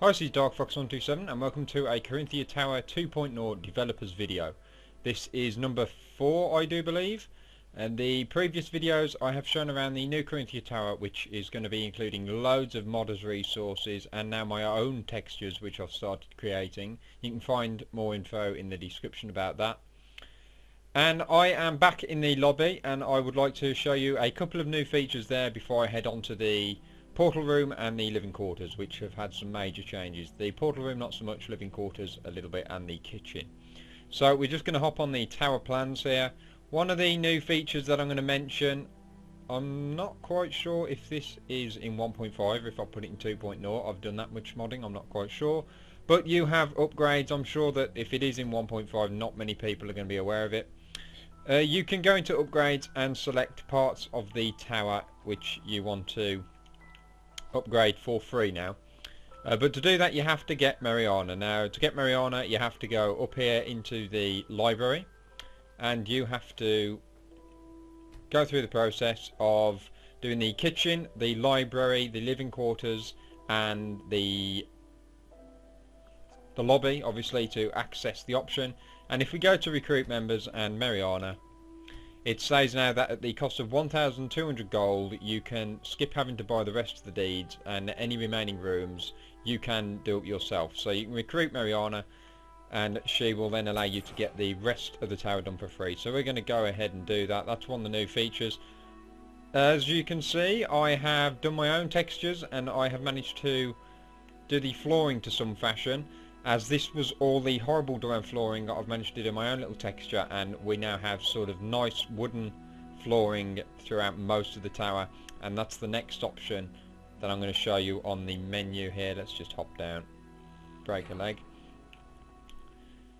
Hi, this is DarkFox127 and welcome to a Caranthir Tower 2.0 developers video. This is number 4, I do believe, and the previous videos I have shown around the new Caranthir Tower, which is going to be including loads of modders resources and now my own textures which I've started creating. You can find more info in the description about that. And I am back in the lobby and I would like to show you a couple of new features there before I head on to the portal room and the living quarters, which have had some major changes. The portal room not so much, living quarters a little bit, and the kitchen. So we're just going to hop on the tower plans here. One of the new features that I'm going to mention, I'm not quite sure if this is in 1.5 or if I put it in 2.0. I've done that much modding, I'm not quite sure. But you have upgrades. I'm sure that if it is in 1.5 not many people are going to be aware of it. You can go into upgrades and select parts of the tower which you want to upgrade for free now, but to do that you have to get Mariana. Now to get Mariana you have to go up here into the library and you have to go through the process of doing the kitchen, the library, the living quarters and the lobby, obviously, to access the option. And if we go to recruit members and Mariana, it says now that at the cost of 1,200 gold you can skip having to buy the rest of the deeds, and any remaining rooms you can do it yourself. So you can recruit Mariana and she will then allow you to get the rest of the tower done for free. So we're going to go ahead and do that. That's one of the new features. As you can see, I have done my own textures and I have managed to do the flooring to some fashion. As this was all the horrible dome flooring, I've managed to do my own little texture and we now have sort of nice wooden flooring throughout most of the tower, and that's the next option that I'm going to show you on the menu here. Let's just hop down, break a leg.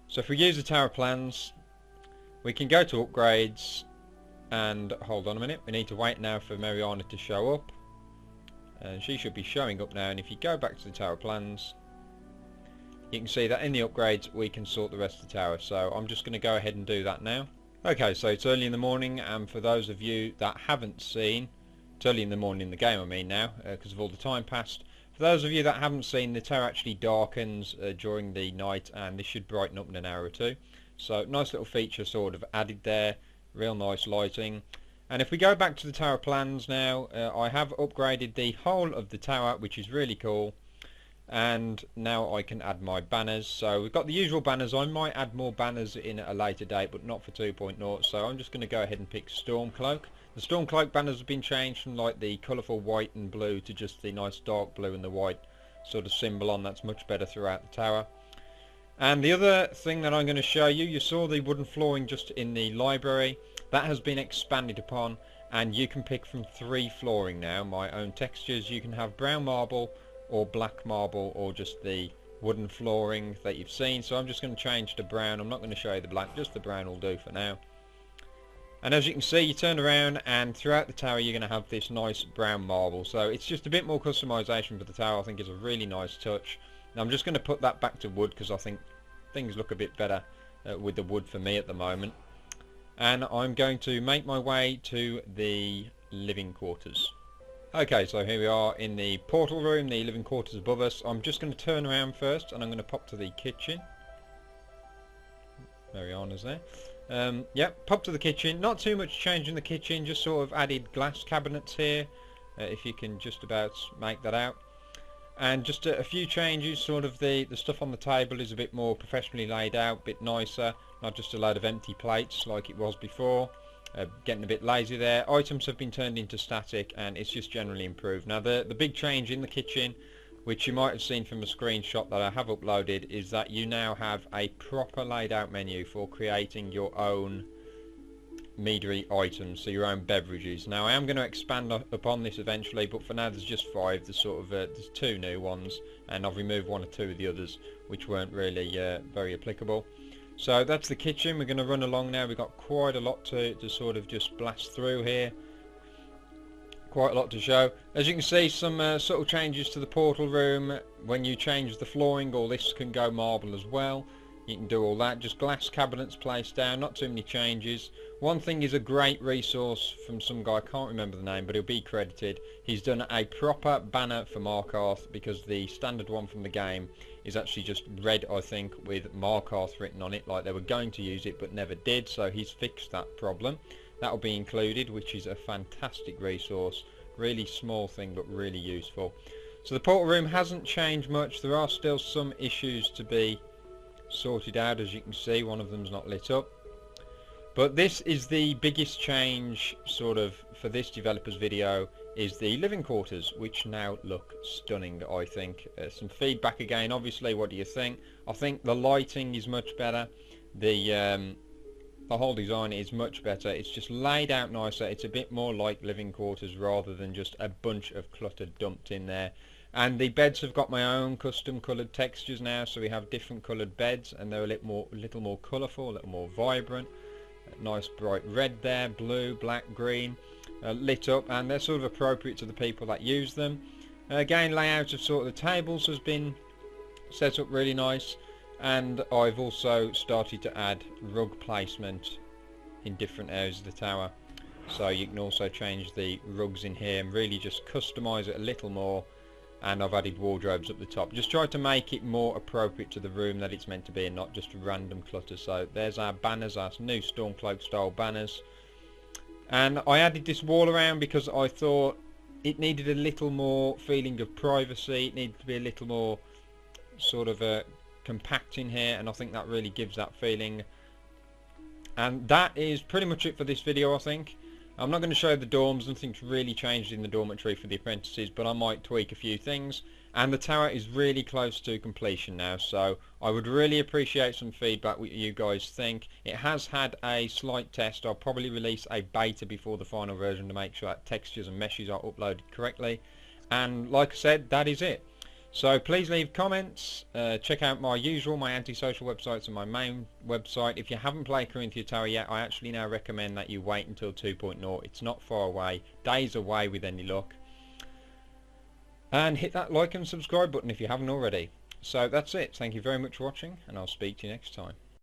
So if we use the tower plans, we can go to upgrades and hold on a minute, we need to wait now for Mariana to show up, and she should be showing up now. And if you go back to the tower plans, you can see that in the upgrades we can sort the rest of the tower. So I'm just going to go ahead and do that now. Okay, so it's early in the morning, and for those of you that haven't seen, it's early in the morning in the game I mean now, because of all the time passed. For those of you that haven't seen, the tower actually darkens during the night, and this should brighten up in an hour or two. So nice little feature sort of added there, real nice lighting. And if we go back to the tower plans now, I have upgraded the whole of the tower, which is really cool. And now I can add my banners. So we've got the usual banners. I might add more banners in at a later date, but not for 2.0. So I'm just going to go ahead and pick Stormcloak. The Stormcloak banners have been changed from like the colourful white and blue to just the nice dark blue and the white sort of symbol on. That's much better throughout the tower. And the other thing that I'm going to show you, you saw the wooden flooring just in the library. That has been expanded upon, and you can pick from 3 flooring now. My own textures, you can have brown marble or black marble or just the wooden flooring that you've seen. So I'm just going to change to brown. I'm not going to show you the black, just the brown will do for now. And as you can see, you turn around and throughout the tower you're going to have this nice brown marble. So it's just a bit more customization for the tower. I think it's a really nice touch. Now I'm just going to put that back to wood because I think things look a bit better with the wood for me at the moment. And I'm going to make my way to the living quarters. Okay, so here we are in the portal room, the living quarters above us. I'm just going to turn around first and I'm going to pop to the kitchen. Mariana's there. Yep, pop to the kitchen. Not too much change in the kitchen, just sort of added glass cabinets here, if you can just about make that out. And just a few changes, sort of the stuff on the table is a bit more professionally laid out, a bit nicer, not just a load of empty plates like it was before. Getting a bit lazy there. Items have been turned into static and it's just generally improved. Now the big change in the kitchen, which you might have seen from a screenshot that I have uploaded, is that you now have a proper laid out menu for creating your own meadery items, so your own beverages. Now I am going to expand upon this eventually, but for now there's just 5. There's sort of there's 2 new ones, and I've removed 1 or 2 of the others which weren't really very applicable. So that's the kitchen. We're going to run along now. We've got quite a lot to sort of just blast through here. Quite a lot to show. As you can see, some subtle changes to the portal room. When you change the flooring, all this can go marble as well. You can do all that. Just glass cabinets placed down, not too many changes. One thing is a great resource from some guy, I can't remember the name, but he'll be credited. He's done a proper banner for Markarth, because the standard one from the game is actually just red, I think, with Markarth written on it, like they were going to use it but never did, so he's fixed that problem. That'll be included, which is a fantastic resource. Really small thing, but really useful. So the portal room hasn't changed much. There are still some issues to be sorted out. As you can see, one of them's not lit up, but this is the biggest change sort of for this developer's video, is the living quarters, which now look stunning. I think some feedback again, obviously. What do you think? I think the lighting is much better, the whole design is much better. It's just laid out nicer. It's a bit more like living quarters rather than just a bunch of clutter dumped in there. And the beds have got my own custom coloured textures now, so we have different coloured beds, and they're a little more colourful, a little more vibrant. Nice bright red there, blue, black, green, lit up, and they're sort of appropriate to the people that use them. Again, layout of sort of the tables has been set up really nice, and I've also started to add rug placement in different areas of the tower, so you can also change the rugs in here and really just customise it a little more. And I've added wardrobes up the top. Just tried to make it more appropriate to the room that it's meant to be and not just random clutter. So there's our banners, our new Stormcloak style banners. And I added this wall around because I thought it needed a little more feeling of privacy. It needed to be a little more sort of compact in here, and I think that really gives that feeling. And that is pretty much it for this video, I think. I'm not going to show the dorms. Nothing's really changed in the dormitory for the apprentices, but I might tweak a few things. And the tower is really close to completion now, so I would really appreciate some feedback what you guys think. It has had a slight test. I'll probably release a beta before the final version to make sure that textures and meshes are uploaded correctly. And like I said, that is it. So please leave comments, check out my antisocial websites and my main website. If you haven't played Caranthir Tower yet, I actually now recommend that you wait until 2.0. It's not far away, days away with any luck. And hit that like and subscribe button if you haven't already. So that's it. Thank you very much for watching, and I'll speak to you next time.